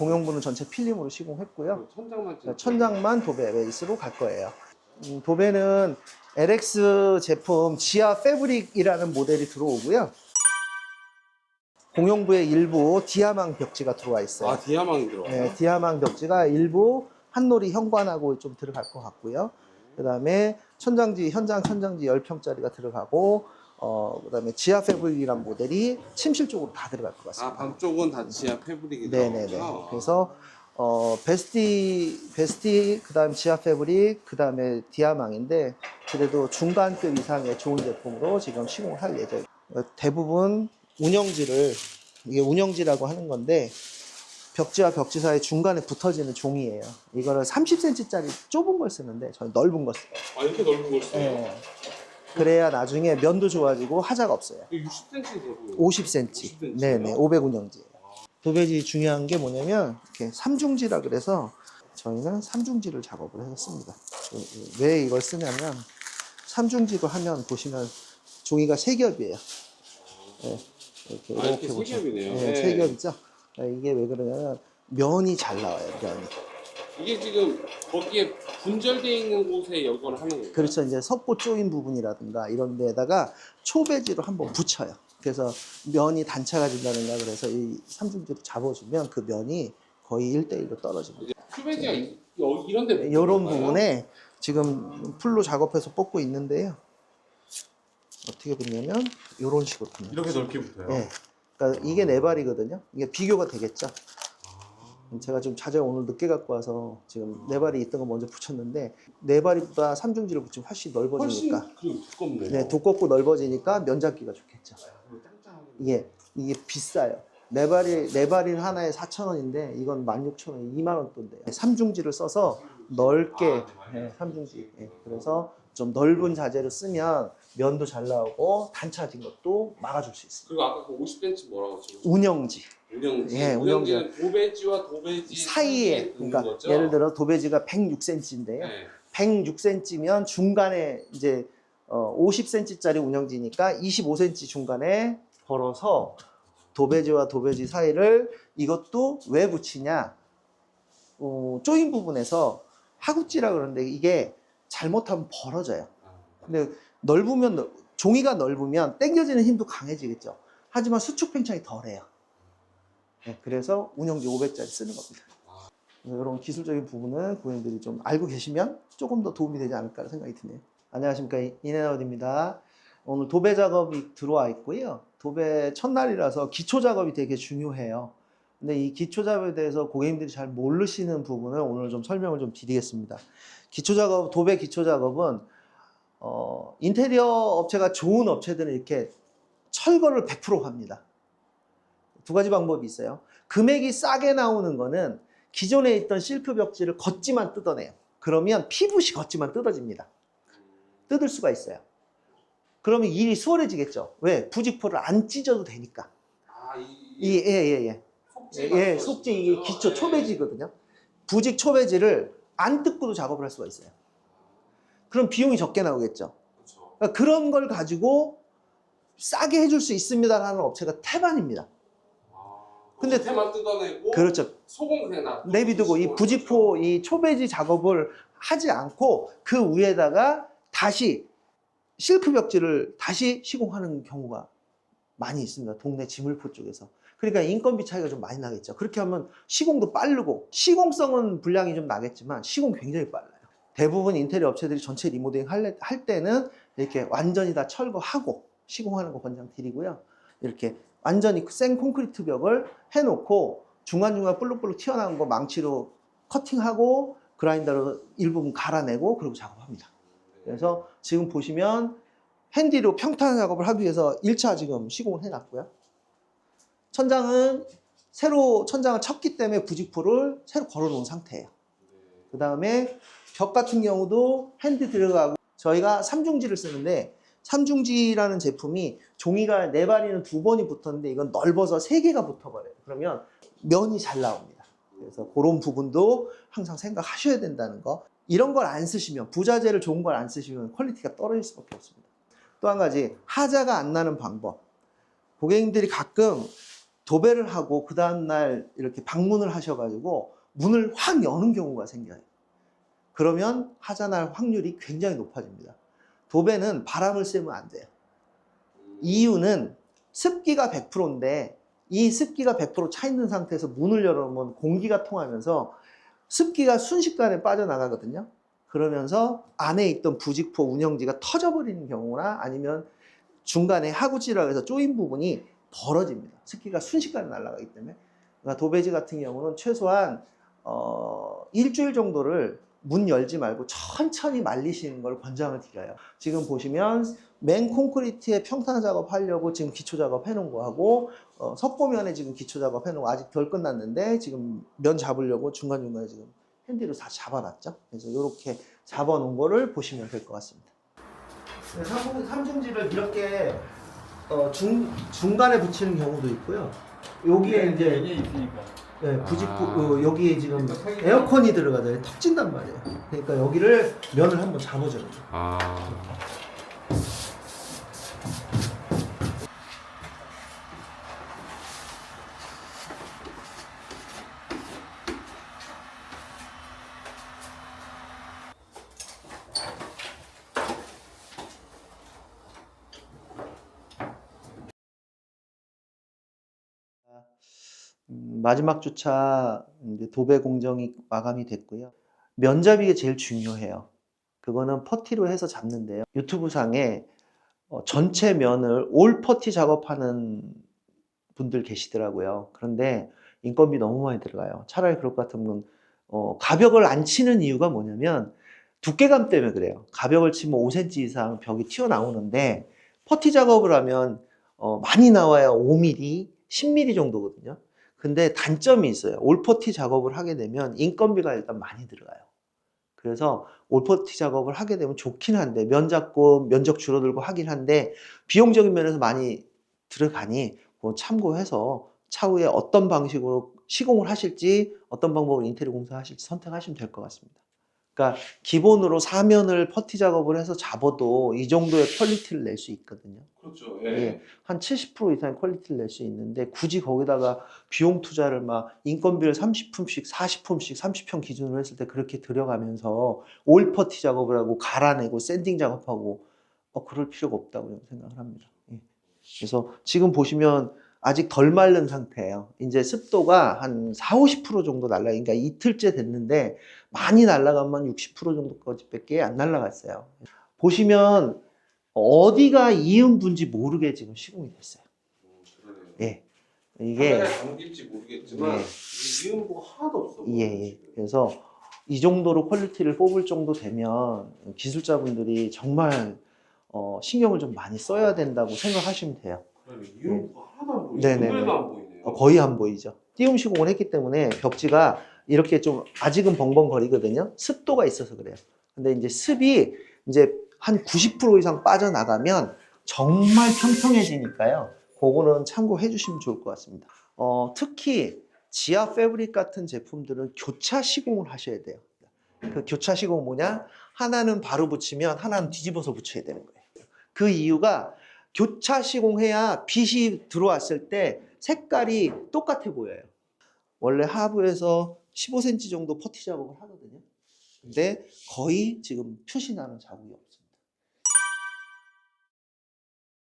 공용부는 전체 필름으로 시공했고요. 천장만 천장만 도배 베이스로 갈 거예요. 도배는 LX 제품 지하 패브릭이라는 모델이 들어오고요. 공용부의 일부 디아망 벽지가 들어와 있어요. 아, 디아망이 들어와요? 네, 디아망 벽지가 일부 한놀이 현관하고 좀 들어갈 것 같고요. 그 다음에 현장 천장지 10평짜리가 들어가고, 그 다음에 지하 패브릭이란 모델이 침실 쪽으로 다 들어갈 것 같습니다. 아, 방 쪽은 다 지하 패브릭이 네네네. 들어가요? 그래서, 베스티, 그 다음 지하 패브릭, 그 다음에 디아망인데, 그래도 중간급 이상의 좋은 제품으로 지금 시공을 할 예정이에요. 대부분 이게 운영지라고 하는 건데, 벽지와 벽지 사이 중간에 붙어지는 종이에요. 이거를 30cm짜리 좁은 걸 쓰는데 저는 넓은 거 써요. 아, 이렇게 넓은 걸 써요? 네. 그래야 나중에 면도 좋아지고 하자가 없어요. 60cm 50cm. 네네, 500 운영지예요. 도배지 중요한 게 뭐냐면 이렇게 삼중지라 그래서 저희는 삼중지를 작업을 했습니다. 왜 이걸 쓰냐면 삼중지로 하면 보시면 종이가 세 겹이에요. 네, 이렇게 세 보시면. 겹이네요. 네, 세 겹이죠. 이게 왜 그러냐면 면이 잘 나와요. 면이. 이게 지금 거기에 분절되어 있는 곳에 이걸 하는 거예요? 그렇죠. 이제 석고 조인 부분이라든가 이런 데다가 초배지로 한번 붙여요. 그래서 면이 단차가 진다든가 그래서 이 삼중지로 잡아주면 그 면이 거의 1대1로 떨어집니다. 큐베지가 이런 데 이런 부분에 지금 풀로 작업해서 뽑고 있는데요. 어떻게 붙냐면 이런 식으로 붙는 이렇게 넓게 붙어요? 네. 그러니까 이게 네 발이거든요. 이게 비교가 되겠죠. 제가 좀 자재를 오늘 늦게 갖고 와서 지금 네 발이 있던 거 먼저 붙였는데 네 발보다 삼중지를 붙이면 훨씬 넓어지니까. 훨씬 두껍네요. 네, 두껍고 넓어지니까 면 잡기가 좋겠죠. 이게 비싸요. 네 발이 하나에 4,000원인데 이건 16,000원, 2만 원 돈대요. 삼중지를 써서 넓게 삼중지. 그래서 좀 넓은 자재를 쓰면 면도 잘 나오고 단차진 것도 막아줄 수 있습니다. 그리고 아까 그 50cm 뭐라고 했죠? 운영지. 운영지. 예, 운영지는 도배지와 도배지 사이에, 그러니까 거죠? 예를 들어 도배지가 106cm인데요. 네. 106cm면 중간에 이제 50cm짜리 운영지니까 25cm 중간에 걸어서 도배지와 도배지 사이를 이것도 왜 붙이냐? 조인 부분에서 하구찌라 그러는데 이게 잘못하면 벌어져요. 근데 종이가 넓으면 당겨지는 힘도 강해지겠죠. 하지만 수축 팽창이 덜해요. 네, 그래서 운영지 500짜리 쓰는 겁니다. 이런 기술적인 부분은 고객님들이 좀 알고 계시면 조금 더 도움이 되지 않을까 생각이 드네요. 안녕하십니까, 인앤아웃입니다. 오늘 도배 작업이 들어와 있고요. 도배 첫날이라서 기초 작업이 되게 중요해요. 근데 이 기초 작업에 대해서 고객님들이 잘 모르시는 부분을 오늘 좀 설명을 좀 드리겠습니다. 도배 기초 작업은 인테리어 업체가 좋은 업체들은 이렇게 철거를 100% 합니다. 두 가지 방법이 있어요. 금액이 싸게 나오는 거는 기존에 있던 실크 벽지를 겉지만 뜯어내요. 그러면 PVC 겉지만 뜯어집니다. 뜯을 수가 있어요. 그러면 일이 수월해지겠죠. 왜? 부직포를 안 찢어도 되니까. 속지 이게 기초 초배지거든요. 부직 초배지를 안 뜯고도 작업을 할 수가 있어요. 그럼 비용이 적게 나오겠죠. 그러니까 그런 걸 가지고 싸게 해줄 수 있습니다라는 업체가 태반입니다. 근데 겉에만 뜯어내고 그렇죠. 속은 그냥 내비두고 이 부직포 이 초배지 작업을 하지 않고 그 위에다가 다시 실크 벽지를 다시 시공하는 경우가 많이 있습니다. 동네 지물포 쪽에서. 그러니까 인건비 차이가 좀 많이 나겠죠. 그렇게 하면 시공도 빠르고 시공성은 분량이 좀 나겠지만 시공 굉장히 빨라요. 대부분 인테리어 업체들이 전체 리모델링 할 때는 이렇게 완전히 다 철거하고 시공하는 거 권장드리고요. 이렇게 완전히 생 콘크리트 벽을 해놓고 중간중간 볼록볼록 튀어나온 거 망치로 커팅하고 그라인더로 일부분 갈아내고 그리고 작업합니다. 그래서 지금 보시면 핸디로 평탄 작업을 하기 위해서 1차 지금 시공을 해놨고요. 천장을 쳤기 때문에 부직포를 새로 걸어놓은 상태예요. 그 다음에 벽 같은 경우도 핸디 들어가고 저희가 삼중지를 쓰는데 삼중지라는 제품이 종이가 네 발이는 두 번이 붙었는데 이건 넓어서 세 개가 붙어버려요. 그러면 면이 잘 나옵니다. 그래서 그런 부분도 항상 생각하셔야 된다는 거. 이런 걸 안 쓰시면 부자재를 좋은 걸 안 쓰시면 퀄리티가 떨어질 수밖에 없습니다. 또 한 가지 하자가 안 나는 방법. 고객님들이 가끔 도배를 하고 그 다음날 이렇게 방문을 하셔가지고 문을 확 여는 경우가 생겨요. 그러면 하자 날 확률이 굉장히 높아집니다. 도배는 바람을 쐬면 안 돼요. 이유는 습기가 100%인데 이 습기가 100% 차 있는 상태에서 문을 열어놓으면 공기가 통하면서 습기가 순식간에 빠져나가거든요. 그러면서 안에 있던 부직포 운영지가 터져버리는 경우나 아니면 중간에 하구지라고 해서 조인 부분이 벌어집니다. 습기가 순식간에 날아가기 때문에. 그러니까 도배지 같은 경우는 최소한 일주일 정도를 문 열지 말고 천천히 말리시는 걸 권장을 드려요. 지금 보시면 맨 콘크리트에 평탄 작업하려고 지금 기초 작업 해놓은 거 하고 석고면에 지금 기초 작업 해놓은 거 아직 덜 끝났는데 지금 면 잡으려고 중간중간에 지금 핸디로 다 잡아놨죠. 그래서 이렇게 잡아놓은 거를 보시면 될 것 같습니다. 삼중지를 이렇게 중간에 붙이는 경우도 있고요. 여기에 이제 부직포 여기에 지금 에어컨이 들어가잖아요. 턱 진단 말이에요. 그러니까 여기를 면을 한번 잡아줘요. 마지막 주차 이제 도배 공정이 마감이 됐고요. 면잡이가 제일 중요해요. 그거는 퍼티로 해서 잡는데요. 유튜브 상에 전체 면을 올 퍼티 작업하는 분들 계시더라고요. 그런데 인건비 너무 많이 들어가요. 차라리 그럴 것 같으면 가벽을 안 치는 이유가 뭐냐면 두께감 때문에 그래요. 가벽을 치면 5cm 이상 벽이 튀어나오는데 퍼티 작업을 하면 많이 나와야 5mm, 10mm 정도거든요. 근데 단점이 있어요. 올퍼티 작업을 하게 되면 인건비가 일단 많이 들어가요. 그래서 올퍼티 작업을 하게 되면 좋긴 한데 면 잡고 면적 줄어들고 하긴 한데 비용적인 면에서 많이 들어가니 그거 참고해서 차후에 어떤 방식으로 시공을 하실지 어떤 방법으로 인테리어 공사하실지 선택하시면 될 것 같습니다. 그러니까 기본으로 사면을 퍼티 작업을 해서 잡아도 이 정도의 퀄리티를 낼 수 있거든요. 그렇죠. 예, 한 70% 이상의 퀄리티를 낼 수 있는데 굳이 거기다가 비용 투자를 막 인건비를 30품씩 40품씩 30평 기준으로 했을 때 그렇게 들어가면서 올 퍼티 작업을 하고 갈아내고 샌딩 작업하고 그럴 필요가 없다고 생각을 합니다. 예. 그래서 지금 보시면 아직 덜 마른 상태예요. 이제 습도가 한 40~50% 정도 날라가, 그러니까 이틀째 됐는데 많이 날라가면 60% 정도까지밖에 안 날라갔어요. 보시면 어디가 이음분지 모르게 지금 시공이 됐어요. 그러네요. 예. 이게 카메라에 담길지 모르겠지만 이음보가 하나도 없어. 예. 그래서 이 정도로 퀄리티를 뽑을 정도 되면 기술자분들이 정말 신경을 좀 많이 써야 된다고 생각하시면 돼요. 이음보가 하나도 안 보이네. 네네네. 눈에도 안 보이네요. 거의 안 보이죠. 띄움 시공을 했기 때문에 벽지가 이렇게 좀 아직은 벙벙거리거든요. 습도가 있어서 그래요. 근데 이제 습이 이제 한 90% 이상 빠져나가면 정말 평평해지니까요. 그거는 참고해 주시면 좋을 것 같습니다. 특히 지하 패브릭 같은 제품들은 교차 시공을 하셔야 돼요. 그 교차 시공은 뭐냐? 하나는 바로 붙이면 하나는 뒤집어서 붙여야 되는 거예요. 그 이유가 교차 시공해야 빛이 들어왔을 때 색깔이 똑같아 보여요. 원래 하부에서 15cm 정도 퍼티 작업을 하거든요. 근데 거의 지금 표시 나는 자국이 없어요.